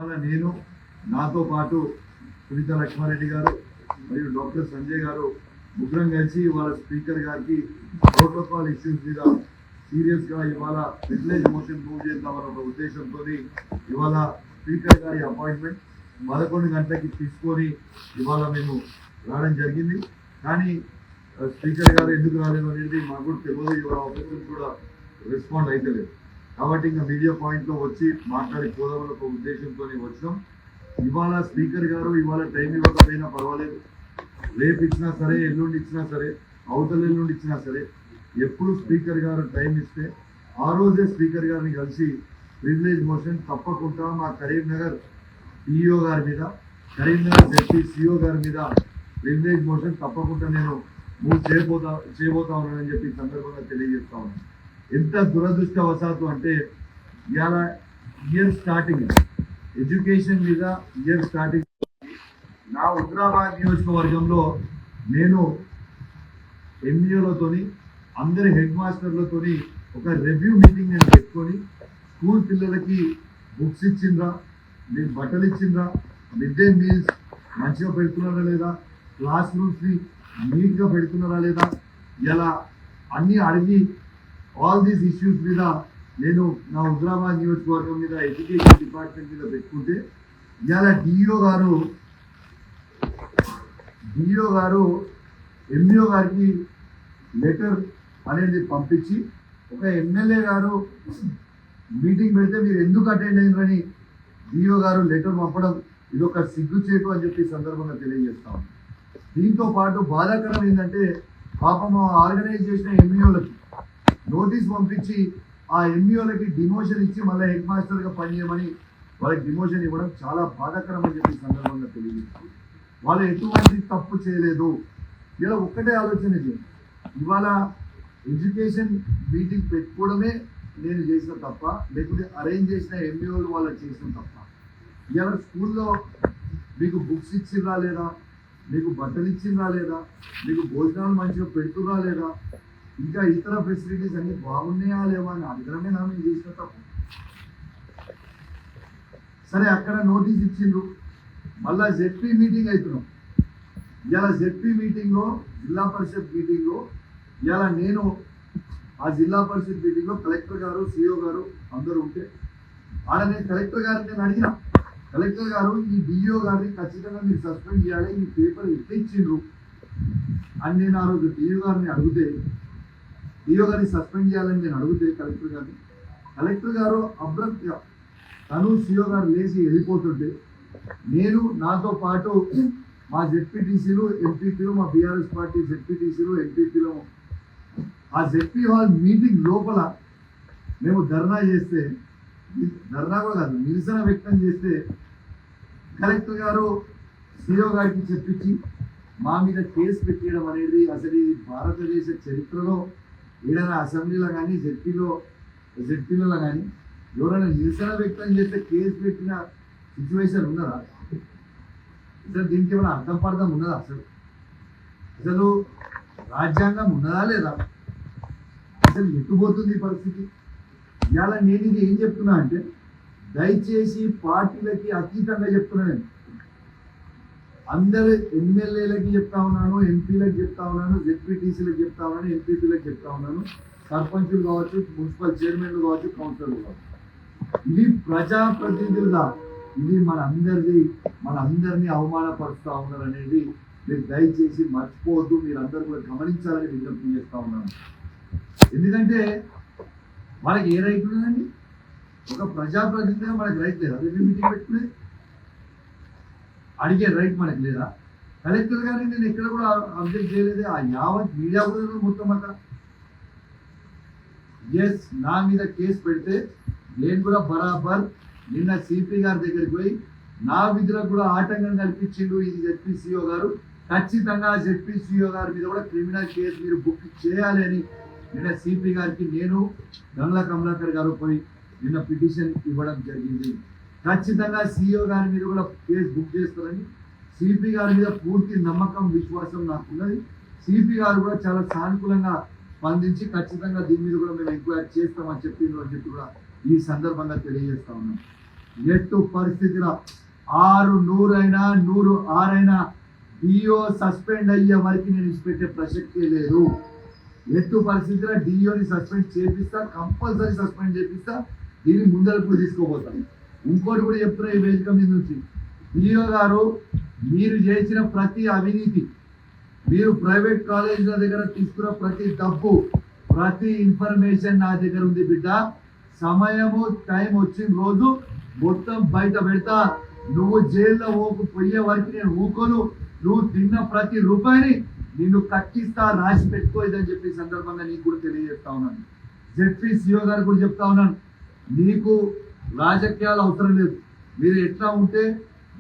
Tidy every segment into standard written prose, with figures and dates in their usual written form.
నేను నాతో పాటు సునీత లక్ష్మారెడ్డి గారు మరియు డాక్టర్ సంజయ్ గారు ముగ్గురం కలిసి ఇవాళ స్పీకర్ గారికి ప్రోటోకాల్ ఇష్యూస్ మీద సీరియస్ గా ఇవాళ ప్రివిలేజ్ మోషన్ మూవ్ చేద్దామన్న ఒక ఉద్దేశంతో ఇవాళ స్పీకర్ గారి అపాయింట్మెంట్ 11 గంటలకి తీసుకొని ఇవాళ మేము రావడం జరిగింది. కానీ స్పీకర్ గారు ఎందుకు రాలేదు అనేది మాకు కూడా తెలియదు. ఇవాళ ఆఫీసర్ కూడా రెస్పాండ్ అయితే కాబట్టి ఇంకా మీడియా పాయింట్లో వచ్చి మాట్లాడిపోదామని ఒక ఉద్దేశంతో వచ్చినాం. ఇవాళ స్పీకర్ గారు ఇవాళ టైం ఇవ్వకపోయినా పర్వాలేదు, రేపు ఇచ్చినా సరే, ఎల్లుండి ఇచ్చినా సరే, అవతల ఎల్లుండి ఇచ్చినా సరే, ఎప్పుడు స్పీకర్ గారు టైం ఇస్తే ఆ రోజే స్పీకర్ గారిని కలిసి ప్రివిలేజ్ మోషన్ తప్పకుండా మా కరీంనగర్ పిఇఓ గారి మీద, కరీంనగర్ జెడ్పీ సిఇఓ గారి మీద ప్రివిలేజ్ మోషన్ తప్పకుండా నేను మూవ్ చేయబోతా ఉన్నానని చెప్పి సందర్భంగా తెలియజేస్తా ఉన్నాను. ఎంత దురదృష్టవశాత్తు అంటే ఇవాళ ఇయర్ స్టార్టింగ్ ఎడ్యుకేషన్ మీద ఇయర్ స్టార్టింగ్ నా హుజరాబాద్ నియోజకవర్గంలో నేను ఎంఈఓలతోని అందరి హెడ్ మాస్టర్లతోని ఒక రివ్యూ మీటింగ్ నేను పెట్టుకొని స్కూల్ పిల్లలకి బుక్స్ ఇచ్చిండ్రా, మీకు బట్టలు ఇచ్చిండ్రా, మిడ్ డే మీల్స్ మంచిగా పెడుతున్నారా లేదా, క్లాస్ రూమ్స్ని నీట్గా పెడుతున్నారా లేదా, ఇలా అన్నీ అడిగి ఆల్ దీస్ ఇష్యూస్ మీద నేను నా హుజరాబాద్ నియోజకవర్గం మీద ఎడ్యుకేషన్ డిపార్ట్మెంట్ మీద పెట్టుకుంటే ఇవాళ డిఈఓ గారు ఎంఈఓ గారికి లెటర్ అనేది పంపించి ఒక ఎమ్మెల్యే గారు మీటింగ్ పెడితే మీరు ఎందుకు అటెండ్ అయినారని డిఈఓ గారు లెటర్ పంపడం ఇది ఒక సిగ్గుచేటు అని చెప్పి సందర్భంగా తెలియజేస్తాం. దీంతో పాటు బాధాకరం ఏంటంటే పాపం ఆర్గనైజ్ చేసిన ఎంఈఓలకి నోటీస్ పంపించి ఆ ఎంఈఓలకి డిమోషన్ ఇచ్చి మళ్ళీ హెడ్ మాస్టర్గా పనిచేయమని వాళ్ళకి డిమోషన్ ఇవ్వడం చాలా బాధాకరం అని చెప్పి సందర్భంగా తెలియజేస్తుంది. వాళ్ళు ఎటువంటి తప్పు చేయలేదు. ఇలా ఒక్కటే ఆలోచన చేయండి, ఇవాళ ఎడ్యుకేషన్ మీటింగ్ పెట్టుకోవడమే నేను చేసిన తప్ప, లేకపోతే అరేంజ్ చేసిన ఎంఈఓలు వాళ్ళు చేసిన తప్ప. ఇవాళ స్కూల్లో మీకు బుక్స్ ఇచ్చిందా లేదా, మీకు బట్టలు ఇచ్చిందా లేదా, మీకు భోజనాలు మంచిగా పెడుతున్నా లేదా, ఇంకా ఇతర ఫెసిలిటీస్ అన్ని బాగున్నాయా లేవా అని అడగడమే నా మేము చేసిన తప్పు. సరే అక్కడ నోటీస్ ఇచ్చిండ్రు, మళ్ళా జెడ్పీ మీటింగ్ అవుతున్నాం. ఇవాళ జెడ్పీ మీటింగ్లో, జిల్లా పరిషత్ మీటింగ్లో ఇవాళ నేను ఆ జిల్లా పరిషత్ మీటింగ్లో కలెక్టర్ గారు, సిఇఓ గారు అందరూ ఉంటే ఆడ నేను కలెక్టర్ గారిని నేను అడిగిన, కలెక్టర్ గారు ఈ డిఇఓ గారిని ఖచ్చితంగా మీరు సస్పెండ్ చేయాలి, ఈ పేపర్ ఎట్లా ఇచ్చిండ్రు అని నేను ఆ రోజు డిఇఓ గారిని అడిగితే, డిఇఓ గారిని సస్పెండ్ చేయాలని నేను అడిగితే కలెక్టర్ గారు అబ్రప్ట్గా తను సిఇఓ గారు లేచి వెళ్ళిపోతుంటే నేను నాతో పాటు మా జెడ్పీటీసీలు, ఎంపీపీలు, మా బీఆర్ఎస్ పార్టీ జెడ్పీటీసీలు, ఎంపీపీలు ఆ జెడ్పీ హాల్ మీటింగ్ లోపల మేము ధర్నా చేస్తే, ధర్నా కూడా కాదు నిరసన వ్యక్తం చేస్తే కలెక్టర్ గారు సిఇఓ గారికి చెప్పించి మా మీద కేసు పెట్టడం అనేది అసలు ఈ భారతదేశ చరిత్రలో ఏదైనా అసెంబ్లీలో కానీ జెడ్పీలలో కానీ ఎవరైనా నిరసన వ్యక్తం చేస్తే కేసు పెట్టిన సిచ్యువేషన్ ఉన్నదా? అసలు దీనికి ఏమైనా అర్థం పర్థం ఉన్నదా? అసలు రాజ్యాంగం ఉన్నదా లేదా? అసలు ఎట్టుపోతుంది ఈ పరిస్థితి? ఇవాళ నేను ఇది ఏం చెప్తున్నా అంటే దయచేసి పార్టీలకి అతీతంగా చెప్తున్నాను. అందరు ఎమ్మెల్యేలకి చెప్తా ఉన్నాను, ఎంపీలకు చెప్తా ఉన్నాను, జెడ్పీటీసీలకు చెప్తా ఉన్నాను, ఎంపీపీలకు చెప్తా ఉన్నాను, సర్పంచులు కావచ్చు, మున్సిపల్ చైర్మన్లు కావచ్చు, కౌన్సిలర్లు కావచ్చు. ఇది ప్రజాప్రతినిధులుగా ఇది మనందరినీ అవమానపరుస్తూ ఉన్నారు అనేది మీరు దయచేసి మర్చిపోవద్దు, మీరందరూ కూడా గమనించాలని విజ్ఞప్తి చేస్తూ ఉన్నాను. ఎందుకంటే మనకి ఏ రైట్ ఉన్నదండి? ఒక ప్రజాప్రతినిధిగా మనకి రైట్ లేదా? రివ్యూ మీటింగ్ పెట్టుకునే అడిగే రైట్ మనకి లేదా? కలెక్టర్ గారిని నేను ఎక్కడ కూడా అబ్జెక్ట్ చేయలేదు. ఆ యావత్ మీడియా కూడా మొత్తం అంతా ఎస్ నా మీద కేసు పెడితే నేను కూడా బరాబర్ నిన్న సిపి గారి దగ్గరికి పోయి నా విధులకు కూడా ఆటంకం కల్పించిండు ఇది జెడ్పీ సిఇఓ గారు, ఖచ్చితంగా జెడ్పీ సిఇఓ గారి మీద కూడా క్రిమినల్ కేసు మీరు బుక్ చేయాలి అని నిన్న సిపి గారికి నేను గంగ్లా కమలాకర్ గారు పోయి నిన్న పిటిషన్ ఇవ్వడం జరిగింది. ఖచ్చితంగా సిఇఓ గారి మీద కూడా కేసు బుక్ చేస్తారని సిపి గారి మీద పూర్తి నమ్మకం, విశ్వాసం నాకున్నది. సిపి గారు కూడా చాలా సానుకూలంగా స్పందించి ఖచ్చితంగా దీని మీద కూడా మేము ఎంక్వైరీ చేస్తామని చెప్పి కూడా ఈ సందర్భంగా తెలియజేస్తా ఉన్నాం. ఎట్టు పరిస్థితిలో 600 106 డిఓ సస్పెండ్ అయ్యే వరకు నేను ఇచ్చిపెట్టే ప్రసక్తే లేదు. ఎట్టు పరిస్థితిలో డిఓని సస్పెండ్ చేపిస్తా, కంపల్సరీ సస్పెండ్ చేపిస్తా. దీన్ని ముందరకు తీసుకోబోతాను. ఇంకోటి కూడా చెప్తున్నా ఈ వేదిక మీద నుంచి, డిఓ గారు మీరు చేసిన ప్రతి అవినీతి, మీరు ప్రైవేట్ కాలేజీల దగ్గర తీసుకున్న ప్రతి డబ్బు, ప్రతి ఇన్ఫర్మేషన్ నా దగ్గర ఉంది బిడ్డ. సమయము టైం వచ్చిన రోజు మొత్తం బయట పెడతా. నువ్వు జైల్లో పోయే వరకు నేను ఊకోను. నువ్వు తిన్న ప్రతి రూపాయిని నిన్ను కట్టిస్తా, రాసి పెట్టుకోలేదని చెప్పి సందర్భంగా నీకు కూడా తెలియజేస్తా ఉన్నాను. జెడ్పీ సిఓ గారు కూడా చెప్తా ఉన్నాను, నీకు రాజకీయాలు అవసరం లేదు. మీరు ఎట్లా ఉంటే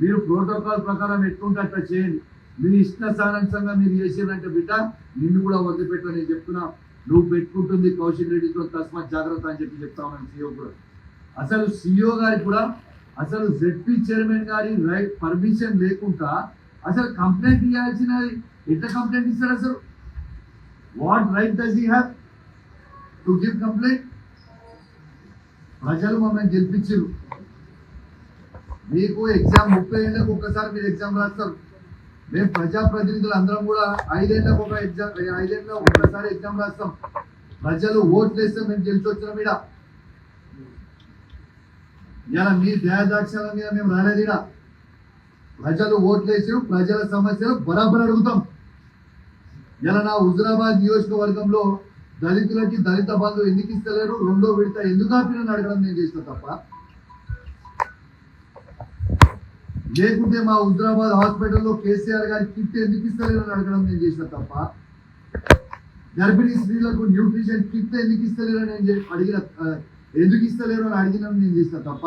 మీరు ప్రోటోకాల్ ప్రకారం ఎట్లుంటే అట్లా చేయండి. మీ ఇష్టానుసారంగా మీరు చేసేదంటే బిడ్డ నిన్ను కూడా వదిలిపెట్టా. నేను చెప్తున్నా, నువ్వు పెట్టుకుంటుంది కౌశిక్ రెడ్డితో, తస్మాత్ జాగ్రత్త అని చెప్పి చెప్తా ఉన్నాను సిఓ కూడా. అసలు సిఓ గారికి కూడా అసలు జెడ్పీ చైర్మన్ గారి రైట్ పర్మిషన్ లేకుండా అసలు కంప్లైంట్ ఇవ్వాల్సిన ఎట్లా కంప్లైంట్ ఇస్తారు? అసలు what right does he have to give complaint? ప్రజలు మమ్మల్ని గెలిపించారు. మీకు ఎగ్జామ్ 30 ఏళ్ళకు ఒక్కసారి మీరు ఎగ్జామ్ రాస్తారు. మేము ప్రజాప్రతినిధులు అందరం కూడా 5 ఏళ్ళకు ఒక్కసారి ఎగ్జామ్ రాస్తాం. ప్రజలు ఓట్లు వేస్తే మేము గెలిచి వచ్చినాం. మీద ఇలా మీ దయాదాక్షల మీద మేము రాలేదు. ఇలా ప్రజలు ఓట్లు వేసారు, ప్రజల సమస్యలు బరాబర్ అడుగుతాం. ఇలా నా హుజురాబాద్ నియోజకవర్గంలో దళితులకి దళిత బంధు ఎందుకు ఇస్తలేరు, 2వ విడత ఎందుకు ఆపినని అడగడం నేను చేసిన తప్ప, లేకుంటే మా హుజురాబాద్ హాస్పిటల్లో కేసీఆర్ గారి కిట్ ఎందుకు ఇస్తలేరు అని అడగడం నేను చేసిన తప్ప, గర్భిణీ స్త్రీలకు న్యూట్రిషన్ కిట్ ఎందుకు ఇస్తలేరు అని ఎందుకు ఇస్తలేరు అని అడిగిన నేను చేసిన తప్ప,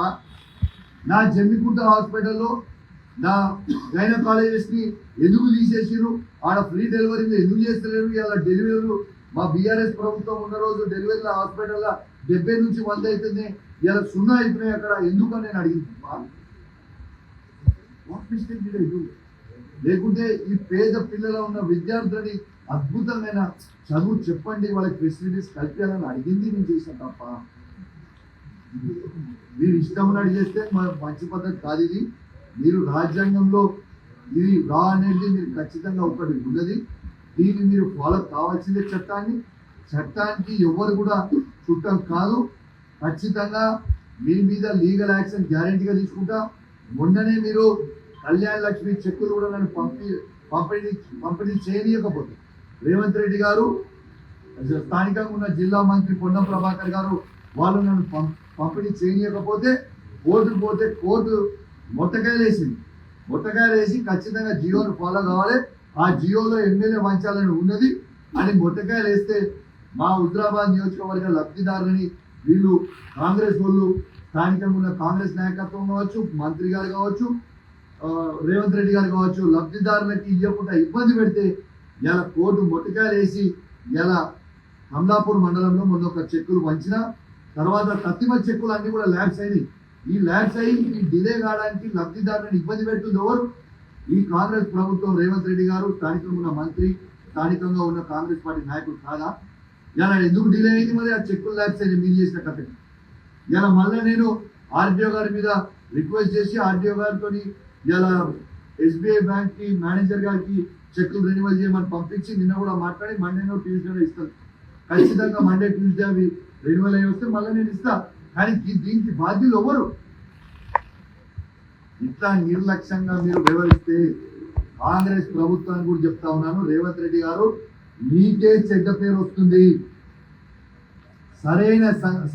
నా జమ్మికుంట హాస్పిటల్లో నా గైనకాలజిస్ట్ ని ఎందుకు తీసేసారు, ఆడ ఫ్రీ డెలివరీలు ఎందుకు చేస్తలేరు, ఇలా డెలివరీలు మా బీఆర్ఎస్ ప్రభుత్వం ఉన్న రోజు డెలివరీల హాస్పిటల్లో 70 నుంచి 100 అవుతుంది, ఇలా 0 అయిపోయినాయి అక్కడ ఎందుకు అని నేను అడిగింది. లేకుంటే ఈ పేద పిల్లల ఉన్న విద్యార్థులని అద్భుతమైన చదువు చెప్పండి, వాళ్ళకి ఫెసిలిటీస్ కల్పించాలని అడిగింది నేను చేసిన తప్ప, మీరు ఇష్టం అడిగేస్తే మంచి పద్ధతి కాదు ఇది. మీరు రాజ్యాంగంలో ఇది రా అనేది మీరు ఖచ్చితంగా ఒకటి ఉన్నది. దీన్ని మీరు ఫాలో కావాల్సిందే. చట్టానికి ఎవరు కూడా చుట్టం కాదు. ఖచ్చితంగా మీ మీద లీగల్ యాక్షన్ గ్యారెంటీగా తీసుకుంటా. మొన్ననే మీరు కళ్యాణ లక్ష్మి చెక్కులు కూడా నన్ను పంపిణీ చేయనీయకపోతే రేవంత్ రెడ్డి గారు, స్థానికంగా ఉన్న జిల్లా మంత్రి పొన్నం ప్రభాకర్ గారు వాళ్ళు నన్ను పంపిణీ చేయనీయకపోతే కోర్టుకు పోతే కోర్టు మొట్టకాయలు వేసి ఖచ్చితంగా జియోను ఫాలో కావాలి, ఆ జియోలో ఎమ్మెల్యే వంచాలని ఉన్నది అని మొట్టకాయలు వేస్తే మా హుజురాబాద్ నియోజకవర్గ లబ్ధిదారులని వీళ్ళు కాంగ్రెస్ వాళ్ళు, స్థానికంగా ఉన్న కాంగ్రెస్ నాయకత్వం కావచ్చు, మంత్రి గారు కావచ్చు, రేవంత్ రెడ్డి గారు కావచ్చు, లబ్ధిదారులకి ఇవ్వకుండా ఇబ్బంది పెడితే ఇలా కోర్టు మొట్టకాయలు వేసి ఇలా అమలాపూర్ మండలంలో మొన్న ఒక చెక్కులు వంచిన తర్వాత తత్తిమ చెక్కులు అన్ని కూడా ల్యాబ్స్ అయినాయి. ఈ ల్యాబ్స్ అయ్యి ఈ డిలే కావడానికి లబ్ధిదారులను ఇబ్బంది పెడుతుంది ఎవరు? ఈ కాంగ్రెస్ ప్రభుత్వం, రేవంత్ రెడ్డి గారు, స్థానికంగా ఉన్న మంత్రి, స్థానికంగా ఉన్న కాంగ్రెస్ పార్టీ నాయకులు కాదా? ఇలా ఎందుకు డిలే అయింది? మరి ఆ చెక్కులు ల్యాబ్స్ అయినా మీరు చేసిన కథ. ఇలా మళ్ళీ నేను ఆర్డీఓ గారి మీద రిక్వెస్ట్ చేసి ఆర్డీఓ గారితో ఇలా ఎస్బీఐ బ్యాంక్ కి మేనేజర్ గారికి చెక్కులు రెన్యువల్ చేయమని పంపించి నిన్న కూడా మాట్లాడి మండేనో ట్యూస్డేనో ఇస్తాను. ఖచ్చితంగా మండే ట్యూస్డే అవి రెన్యువల్ అయ్యి వస్తే మళ్ళీ నేను ఇస్తా. కానీ దీనికి బాధ్యులు ఎవరు? ఇట్లా నిర్లక్ష్యంగా మీరు వ్యవహరిస్తే కాంగ్రెస్ ప్రభుత్వాన్ని కూడా చెప్తా ఉన్నాను, రేవంత్ రెడ్డి గారు మీకే చెడ్డ పేరు వస్తుంది. సరైన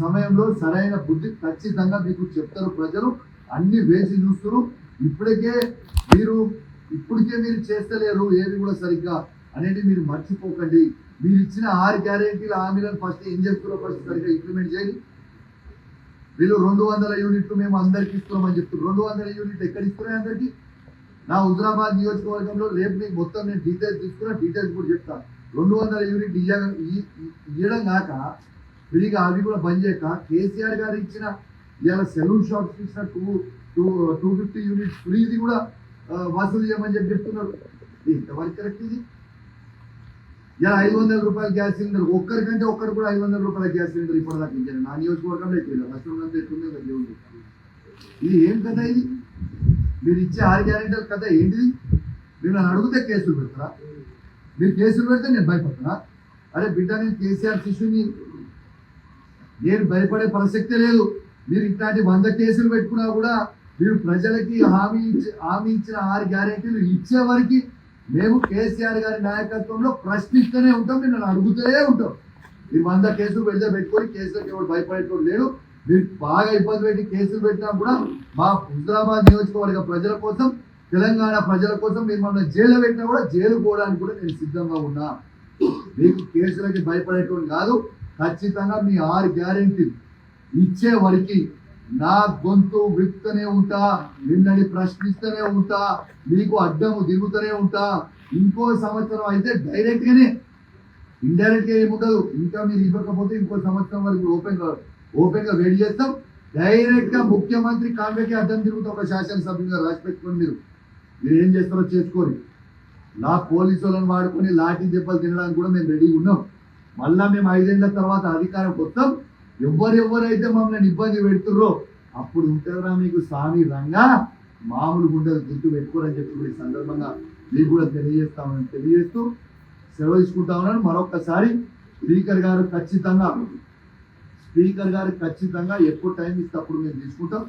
సమయంలో సరైన బుద్ధి ఖచ్చితంగా మీకు చెప్తారు ప్రజలు. అన్ని వేసి చూస్తారు. ఇప్పటికే మీరు చేస్తలేరు ఏది కూడా సరిగ్గా అనేది మీరు మర్చిపోకండి. మీరు ఇచ్చిన 6 గ్యారెంటీల హామీలను ఫస్ట్ ఏం చేస్తున్నారో ఫస్ట్ సరిగ్గా ఇంప్లిమెంట్ చేయండి. వీళ్ళు 200 యూనిట్లు మేము అందరికి ఇస్తున్నామని చెప్తున్నారు. 200 యూనిట్లు ఎక్కడ ఇస్తున్నాయి అందరికీ? నా హుజురాబాద్ నియోజకవర్గంలో రేపు మీకు మొత్తం నేను డీటెయిల్స్ తీసుకున్నా, డీటెయిల్స్ కూడా చెప్తాను. 200 యూనిట్ ఇవ్వడం కాక ఫ్రీగా అవి కూడా బంద్ చేయక కేసీఆర్ గారు ఇచ్చిన ఇవాళ సెలూన్ షాప్స్ ఇచ్చిన 250 యూనిట్స్ ఫ్రీది కూడా వసూలు చేయమని చెప్పి చెప్తున్నారు. ఎంతవరకు కరెక్ట్ ఇది? ఇలా 500 రూపాయల గ్యాస్ సిలిండర్ ఒక్కరికంటే ఒక్కరు కూడా 500 రూపాయల గ్యాస్ సిలిండర్ ఇప్పటిదాకా ఇచ్చారు. నా నియోజకవర్గంలో ఎక్కువ రాష్ట్రంలో ఎట్లుంది కదా దేవుడు. ఇది ఏం కథ ఇది? మీరు ఇచ్చే 6 గ్యారెంటీల కథ ఏంటిది? మీరు నన్ను అడిగితే కేసులు పెడతారా? మీరు కేసులు పెడితే నేను భయపడతానా? అరే బిడ్డ, నేను కేసీఆర్ శిష్యుని, నేను భయపడే ప్రసక్తే లేదు. మీరు ఇట్లాంటి 100 కేసులు పెట్టుకున్నా కూడా మీరు ప్రజలకి హామీ ఇచ్చిన 6 గ్యారెంటీలు ఇచ్చే వరకు మేము కేసీఆర్ గారి నాయకత్వంలో ప్రశ్నిస్తూనే ఉంటాం, మీరు నన్ను అడుగుతూనే ఉంటాం. మీరు 100 కేసులు పెట్టుకొని కేసులకు ఎవరు భయపడేటోడు లేడు. మీరు బాగా ఇబ్బంది పెట్టి కేసులు పెట్టినా కూడా మా హుజరాబాద్ నియోజకవర్గ ప్రజల కోసం, తెలంగాణ ప్రజల కోసం మీరు మమ్మల్ని జైల్లో పెట్టినా కూడా జైలు పోవడానికి కూడా నేను సిద్ధంగా ఉన్నా. మీకు కేసులకి భయపడేటోడు కాదు. ఖచ్చితంగా మీ 6 గ్యారెంటీలు ఇచ్చే వరకు నా గొంతు విప్పుతూనే ఉంటా, నిన్నని ప్రశ్నిస్తూనే ఉంటా, మీకు అడ్డము దిగుతూనే ఉంటా. ఇంకో సంవత్సరం అయితే డైరెక్ట్ గానే, ఇండైరెక్ట్ గా ఏముండదు. ఇంకా మీరు ఇవ్వకపోతే ఇంకో సంవత్సరం వరకు ఓపెన్ గా వెయిట్ చేస్తాం. డైరెక్ట్ గా ముఖ్యమంత్రి కాంగ్రెస్ అడ్డం తిరుగుతాం. ఒక శాసనసభ్యులుగా రాసి పెట్టుకోండి. మీరు ఏం చేస్తారో చేసుకోండి. పోలీసు వాళ్ళని వాడుకొని లాఠీ దెబ్బలు తినడానికి కూడా మేము రెడీ ఉన్నాం. మళ్ళా మేము 5 ఏళ్ల తర్వాత అధికారం వస్తాం. ఎవరైతే మమ్మల్ని ఇబ్బంది పెడుతుర్రో అప్పుడు ఉంటుందిరా మీకు స్వామి రంగా, మామూలు గుండెలు గుర్తు పెట్టుకోరని చెప్పి కూడా ఈ సందర్భంగా మీకు కూడా తెలియజేస్తూ సెలవు తీసుకుంటా ఉన్నాను. మరొకసారి స్పీకర్ గారు ఖచ్చితంగా ఎప్పుడు టైం ఇస్తే అప్పుడు మేము తీసుకుంటాం.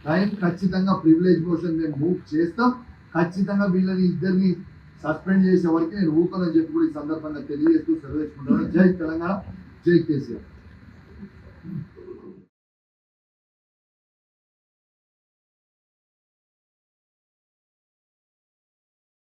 టైం ఖచ్చితంగా ప్రివిలేజ్ మోషన్ మేము మూవ్ చేస్తాం. ఖచ్చితంగా వీళ్ళని ఇద్దరిని సస్పెండ్ చేసే వరకు నేను ఊకనని చెప్పి కూడా ఈ సందర్భంగా తెలియజేస్తూ సెలవు తీసుకుంటాను. జై తెలంగాణ, జై కేసీఆర్.